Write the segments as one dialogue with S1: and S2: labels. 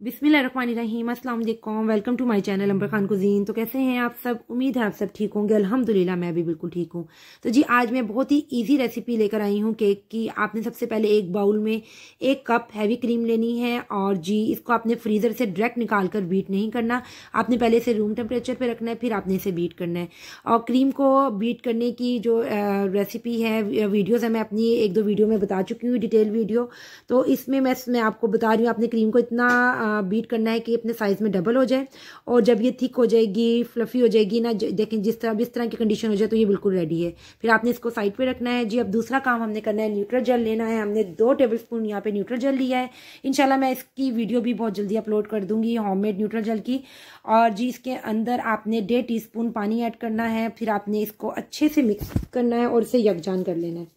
S1: बिस्मिल्लाहिर्रहमानिर्रहीम, अस्सलाम वालेकुम, welcome to my channel Ambar Khan cuisine. तो कैसे हैं आप सब? उम्मीद है आप सब ठीक होंगे। अल्हम्दुलिल्लाह मैं भी बिल्कुल ठीक हूँ। तो जी आज मैं बहुत ही इजी रेसिपी लेकर आई हूँ केक की। आपने सबसे पहले एक बाउल में 1 कप हैवी क्रीम लेनी है और जी इसको आपने फ्रीज़र से डायरेक्ट निकाल कर बीट नहीं करना। आपने पहले इसे रूम टेम्परेचर पर रखना है, फिर आपने इसे बीट करना है। और क्रीम को बीट करने की जो रेसिपी है, वीडियोज़ है, मैं अपनी 1-2 वीडियो में बता चुकी हूँ, डिटेल वीडियो। तो इसमें मैं आपको बता रही हूँ, आपने क्रीम को इतना बीट करना है कि अपने साइज में डबल हो जाए। और जब ये थिक हो जाएगी, फ्लफी हो जाएगी ना, देखें जिस तरह की कंडीशन हो जाए तो ये बिल्कुल रेडी है। फिर आपने इसको साइड पे रखना है। जी अब दूसरा काम हमने करना है, न्यूट्रल जेल लेना है। हमने 2 टेबलस्पून यहाँ पे न्यूट्रल जेल लिया है। इंशाल्लाह मैं इसकी वीडियो भी बहुत जल्दी अपलोड कर दूंगी, होममेड न्यूट्रल जेल की। और जी इसके अंदर आपने 1.5 टीस्पून पानी ऐड करना है। फिर आपने इसको अच्छे से मिक्स करना है और इसे यकजान कर लेना है,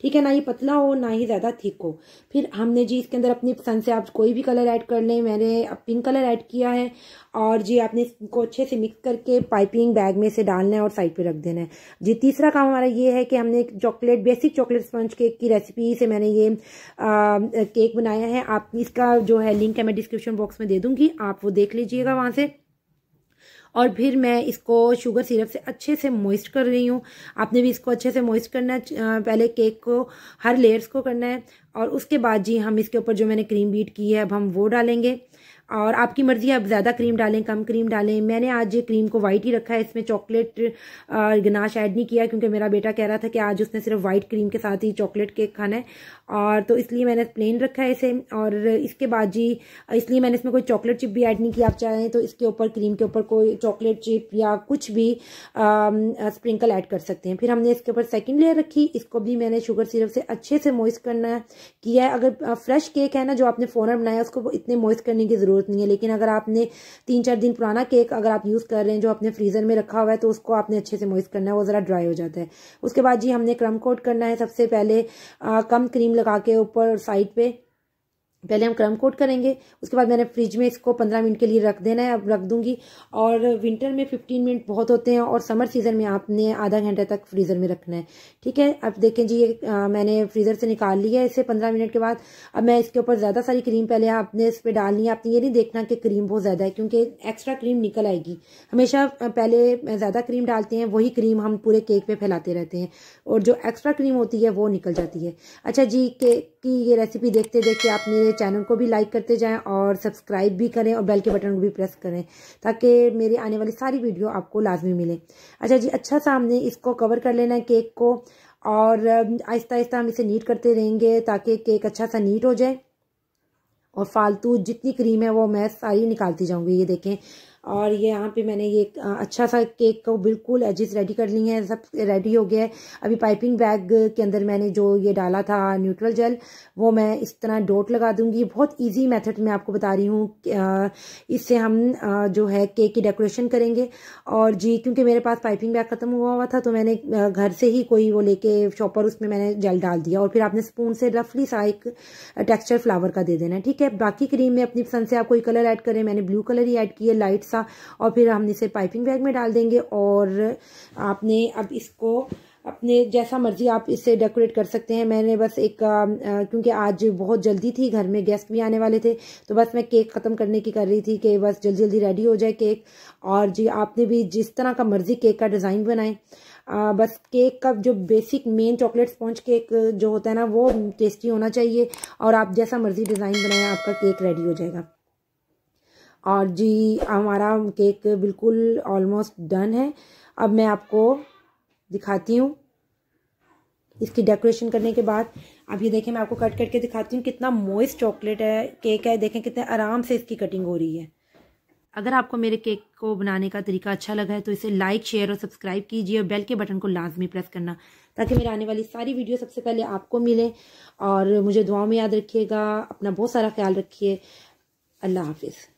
S1: ठीक है ना। ये पतला हो ना ही ज़्यादा थिक हो। फिर हमने जी इसके अंदर अपनी पसंद से आप कोई भी कलर ऐड कर लें। मैंने पिंक कलर ऐड किया है। और जी आपने इसको अच्छे से मिक्स करके पाइपिंग बैग में से डालना है और साइड पे रख देना है। जी तीसरा काम हमारा ये है कि हमने एक बेसिक चॉकलेट स्पंज केक की रेसिपी से मैंने ये केक बनाया है। आप इसका जो है लिंक है मैं डिस्क्रिप्शन बॉक्स में दे दूँगी, आप वो देख लीजिएगा वहाँ से। और फिर मैं इसको शुगर सिरप से अच्छे से मॉइस्ट कर रही हूँ। आपने भी इसको अच्छे से मॉइस्ट करना है। पहले केक को हर लेयर्स को करना है और उसके बाद जी हम इसके ऊपर जो मैंने क्रीम बीट की है अब हम वो डालेंगे। और आपकी मर्जी है, आप ज़्यादा क्रीम डालें कम क्रीम डालें। मैंने आज क्रीम को वाइट ही रखा है, इसमें चॉकलेट गनाश ऐड नहीं किया क्योंकि मेरा बेटा कह रहा था कि आज उसने सिर्फ वाइट क्रीम के साथ ही चॉकलेट केक खाना है, और तो इसलिए मैंने प्लेन रखा है इसे। और इसके बाद जी इसलिए मैंने इसमें कोई चॉकलेट चिप भी ऐड नहीं किया। आप चाहें तो इसके ऊपर क्रीम के ऊपर कोई चॉकलेट चिप या कुछ भी स्प्रिंकल ऐड कर सकते हैं। फिर हमने इसके ऊपर सेकंड लेयर रखी, इसको भी मैंने शुगर सिरप से अच्छे से मॉइस्ट करना किया है। अगर फ्रेश केक है ना जो आपने फ़ौरन बनाया उसको इतने मॉइस्ट करने की ज़रूरत नहीं है, लेकिन अगर आपने 3-4 दिन पुराना केक अगर आप यूज़ कर रहे हैं जो अपने फ्रीज़र में रखा हुआ है तो उसको आपने अच्छे से मॉइस्ट करना है, वो ज़रा ड्राई हो जाता है। उसके बाद जी हमने क्रम कोट करना है। सबसे पहले कम क्रीम लगा के ऊपर साइड पे पहले हम क्रम कोट करेंगे। उसके बाद मैंने फ्रिज में इसको 15 मिनट के लिए रख देना है, अब रख दूंगी। और विंटर में 15 मिनट बहुत होते हैं और समर सीजन में आपने आधा घंटे तक फ्रीजर में रखना है, ठीक है। अब देखें जी ये मैंने फ्रीजर से निकाल लिया है इसे 15 मिनट के बाद। अब मैं इसके ऊपर ज़्यादा सारी क्रीम पहले आपने इस पर डालनी है। आपने ये नहीं देखना कि क्रीम बहुत ज़्यादा है क्योंकि एक्स्ट्रा क्रीम निकल आएगी। हमेशा पहले ज़्यादा क्रीम डालते हैं, वही क्रीम हम पूरे केक पे फैलाते रहते हैं और जो एक्स्ट्रा क्रीम होती है वो निकल जाती है। अच्छा जी केक की ये रेसिपी देखते देखते आप मेरे चैनल को भी लाइक करते जाएं और सब्सक्राइब भी करें और बेल के बटन को भी प्रेस करें ताकि मेरे आने वाली सारी वीडियो आपको लाजमी मिले। अच्छा जी अच्छा सा हमने इसको कवर कर लेना है केक को और आहिस्ता आहिस्ता हम इसे नीट करते रहेंगे ताकि केक अच्छा सा नीट हो जाए। और फालतू जितनी क्रीम है वो मैं सारी निकालती जाऊंगी, ये देखें। और ये यहाँ पे मैंने ये अच्छा सा केक को बिल्कुल एजेस रेडी कर ली हैं, सब रेडी हो गया है। अभी पाइपिंग बैग के अंदर मैंने जो ये डाला था न्यूट्रल जेल वो मैं इस तरह डॉट लगा दूंगी। बहुत इजी मेथड मैं आपको बता रही हूँ, इससे हम जो है केक की डेकोरेशन करेंगे। और जी क्योंकि मेरे पास पाइपिंग बैग ख़त्म हुआ था तो मैंने घर से ही कोई वो लेके शॉपर उसमें मैंने जेल डाल दिया और फिर आपने स्पून से रफली सा एक टेक्स्चर फ्लावर का दे देना है, ठीक है। बाकी क्रीम में अपनी पसंद से आप कोई कलर ऐड करें, मैंने ब्लू कलर ही ऐड किया लाइट सा। और फिर हम इसे पाइपिंग बैग में डाल देंगे और आपने अब इसको अपने जैसा मर्जी आप इससे डेकोरेट कर सकते हैं। मैंने बस एक क्योंकि आज बहुत जल्दी थी, घर में गेस्ट भी आने वाले थे, तो बस मैं केक ख़त्म करने की कर रही थी कि बस जल्दी जल्दी रेडी हो जाए केक। और जी आपने भी जिस तरह का मर्जी केक का डिज़ाइन बनाएं, बस केक का जो basic main chocolate sponge cake जो होता है ना वो टेस्टी होना चाहिए और आप जैसा मर्जी डिज़ाइन बनाएं आपका केक रेडी हो जाएगा। और जी हमारा केक बिल्कुल ऑलमोस्ट डन है। अब मैं आपको दिखाती हूँ इसकी डेकोरेशन करने के बाद। अब ये देखें मैं आपको कट करके दिखाती हूँ कितना मॉइस्ट चॉकलेट है केक है, देखें कितने आराम से इसकी कटिंग हो रही है। अगर आपको मेरे केक को बनाने का तरीका अच्छा लगा है तो इसे लाइक शेयर और सब्सक्राइब कीजिए और बेल के बटन को लाजमी प्रेस करना ताकि मेरे आने वाली सारी वीडियो सबसे पहले आपको मिले। और मुझे दुआओं में याद रखिएगा, अपना बहुत सारा ख्याल रखिए। अल्लाह हाफिज़।